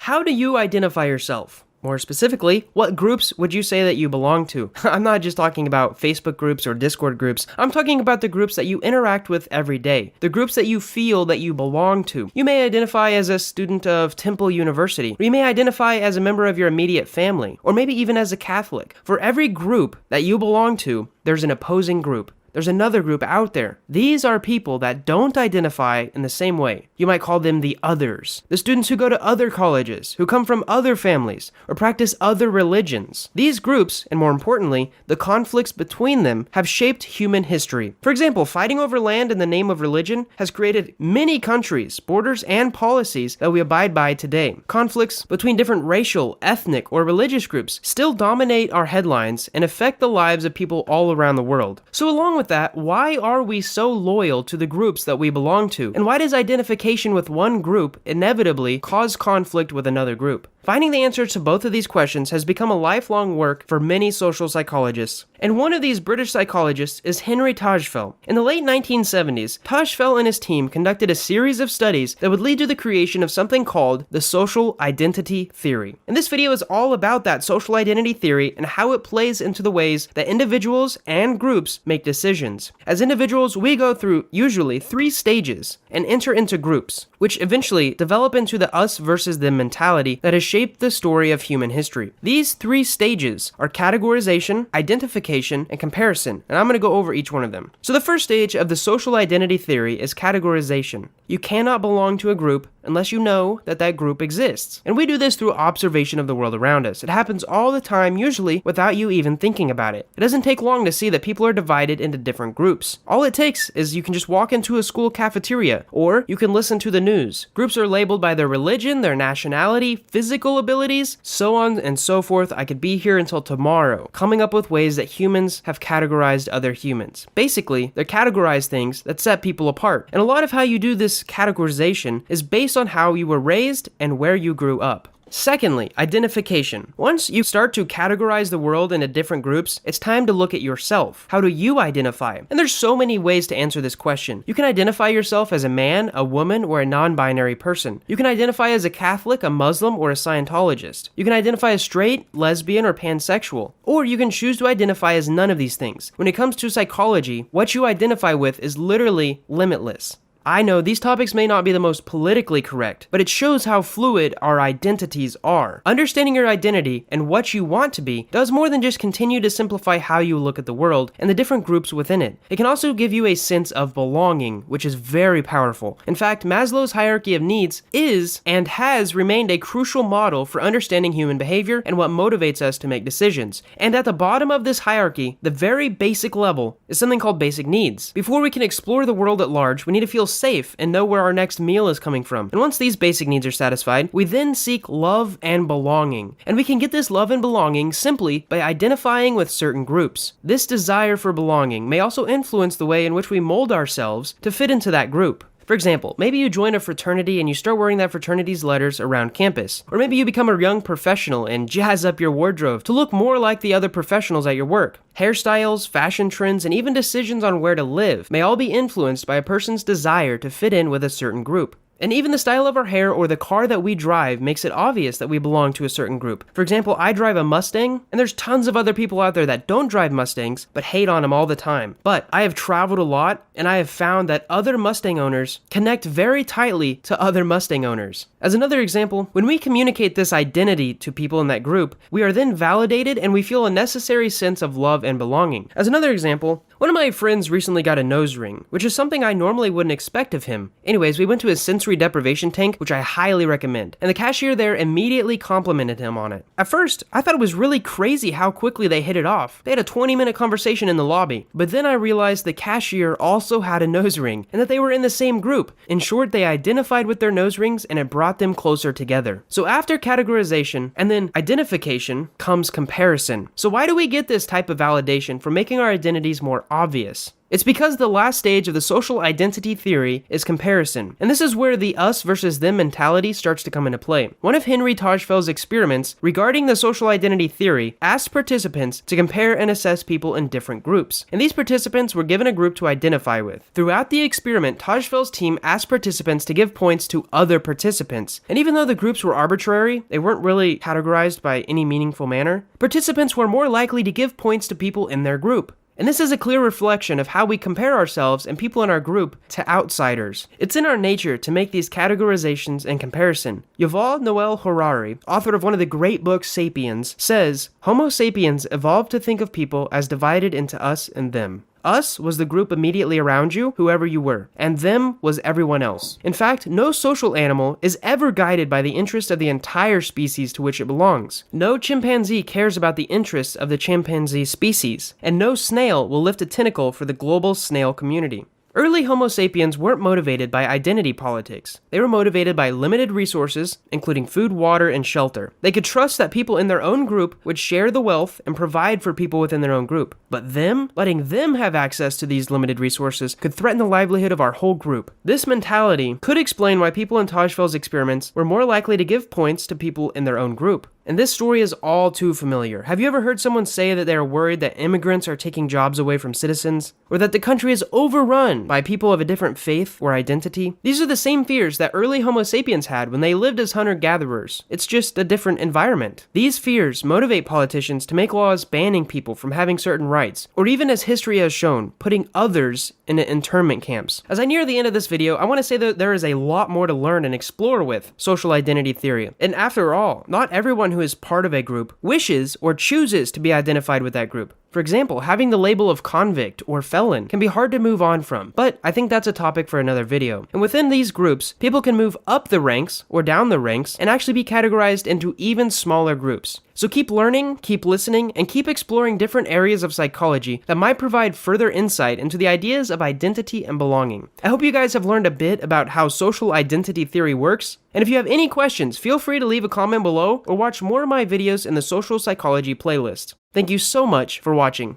How do you identify yourself? More specifically, what groups would you say that you belong to? I'm not just talking about Facebook groups or Discord groups. I'm talking about the groups that you interact with every day. The groups that you feel that you belong to. You may identify as a student of Temple University, or you may identify as a member of your immediate family, or maybe even as a Catholic. For every group that you belong to, there's an opposing group. There's another group out there. These are people that don't identify in the same way. You might call them the others. The students who go to other colleges, who come from other families, or practice other religions. These groups, and more importantly, the conflicts between them, have shaped human history. For example, fighting over land in the name of religion has created many countries, borders, and policies that we abide by today. Conflicts between different racial, ethnic, or religious groups still dominate our headlines and affect the lives of people all around the world. So along with that, why are we so loyal to the groups that we belong to? And why does identification with one group inevitably cause conflict with another group? Finding the answer to both of these questions has become a lifelong work for many social psychologists. And one of these British psychologists is Henry Tajfel. In the late 1970s, Tajfel and his team conducted a series of studies that would lead to the creation of something called the social identity theory. And this video is all about that social identity theory and how it plays into the ways that individuals and groups make decisions. As individuals, we go through usually 3 stages and enter into groups, which eventually develop into the us versus them mentality that has shaped the story of human history. These 3 stages are categorization, identification, and comparison, and I'm going to go over each one of them. So the first stage of the social identity theory is categorization. You cannot belong to a group unless you know that that group exists. And we do this through observation of the world around us. It happens all the time, usually without you even thinking about it. It doesn't take long to see that people are divided into different groups. All it takes is you can just walk into a school cafeteria, or you can listen to the news. Groups are labeled by their religion, their nationality, physical abilities, so on and so forth. I could be here until tomorrow, coming up with ways that humans have categorized other humans. Basically, they're categorized things that set people apart. And a lot of how you do this categorization is based on how you were raised and where you grew up. Secondly, identification. Once you start to categorize the world into different groups, it's time to look at yourself. How do you identify? And there's so many ways to answer this question. You can identify yourself as a man, a woman, or a non-binary person. You can identify as a Catholic, a Muslim, or a Scientologist. You can identify as straight, lesbian, or pansexual. Or you can choose to identify as none of these things. When it comes to psychology, what you identify with is literally limitless. I know these topics may not be the most politically correct, but it shows how fluid our identities are. Understanding your identity and what you want to be does more than just continue to simplify how you look at the world and the different groups within it. It can also give you a sense of belonging, which is very powerful. In fact, Maslow's hierarchy of needs is and has remained a crucial model for understanding human behavior and what motivates us to make decisions. And at the bottom of this hierarchy, the very basic level, is something called basic needs. Before we can explore the world at large, we need to feel safe and know where our next meal is coming from. And once these basic needs are satisfied, we then seek love and belonging. And we can get this love and belonging simply by identifying with certain groups. This desire for belonging may also influence the way in which we mold ourselves to fit into that group. For example, maybe you join a fraternity and you start wearing that fraternity's letters around campus. Or maybe you become a young professional and jazz up your wardrobe to look more like the other professionals at your work. Hairstyles, fashion trends, and even decisions on where to live may all be influenced by a person's desire to fit in with a certain group. And even the style of our hair or the car that we drive makes it obvious that we belong to a certain group. For example, I drive a Mustang, and there's tons of other people out there that don't drive Mustangs, but hate on them all the time. But I have traveled a lot, and I have found that other Mustang owners connect very tightly to other Mustang owners. As another example, when we communicate this identity to people in that group, we are then validated and we feel a necessary sense of love and belonging. As another example, one of my friends recently got a nose ring, which is something I normally wouldn't expect of him. Anyways, we went to his sensory deprivation tank, which I highly recommend, and the cashier there immediately complimented him on it. At first, I thought it was really crazy how quickly they hit it off. They had a 20-minute conversation in the lobby, but then I realized the cashier also had a nose ring, and that they were in the same group. In short, they identified with their nose rings, and it brought them closer together. So after categorization, and then identification, comes comparison. So why do we get this type of validation from making our identities more obvious? It's because the last stage of the social identity theory is comparison, and this is where the us versus them mentality starts to come into play. One of Henry Tajfeld's experiments regarding the social identity theory asked participants to compare and assess people in different groups, and these participants were given a group to identify with. Throughout the experiment, Tajfeld's team asked participants to give points to other participants, and even though the groups were arbitrary, they weren't really categorized by any meaningful manner, participants were more likely to give points to people in their group. And this is a clear reflection of how we compare ourselves and people in our group to outsiders. It's in our nature to make these categorizations and comparison. Yuval Noah Harari, author of one of the great books Sapiens, says, "Homo sapiens evolved to think of people as divided into us and them. Us was the group immediately around you, whoever you were, and them was everyone else. In fact, no social animal is ever guided by the interest of the entire species to which it belongs. No chimpanzee cares about the interests of the chimpanzee species, and no snail will lift a tentacle for the global snail community." Early Homo sapiens weren't motivated by identity politics. They were motivated by limited resources, including food, water, and shelter. They could trust that people in their own group would share the wealth and provide for people within their own group. But letting them have access to these limited resources could threaten the livelihood of our whole group. This mentality could explain why people in Tajfeld's experiments were more likely to give points to people in their own group. And this story is all too familiar. Have you ever heard someone say that they are worried that immigrants are taking jobs away from citizens? Or that the country is overrun by people of a different faith or identity? These are the same fears that early Homo sapiens had when they lived as hunter-gatherers. It's just a different environment. These fears motivate politicians to make laws banning people from having certain rights, or even, as history has shown, putting others in internment camps. As I near the end of this video, I want to say that there is a lot more to learn and explore with social identity theory. And after all, not everyone who is part of a group wishes or chooses to be identified with that group. For example, having the label of convict or felon can be hard to move on from, but I think that's a topic for another video. And within these groups, people can move up the ranks or down the ranks and actually be categorized into even smaller groups. So keep learning, keep listening, and keep exploring different areas of psychology that might provide further insight into the ideas of identity and belonging. I hope you guys have learned a bit about how social identity theory works, and if you have any questions, feel free to leave a comment below or watch more of my videos in the social psychology playlist. Thank you so much for watching.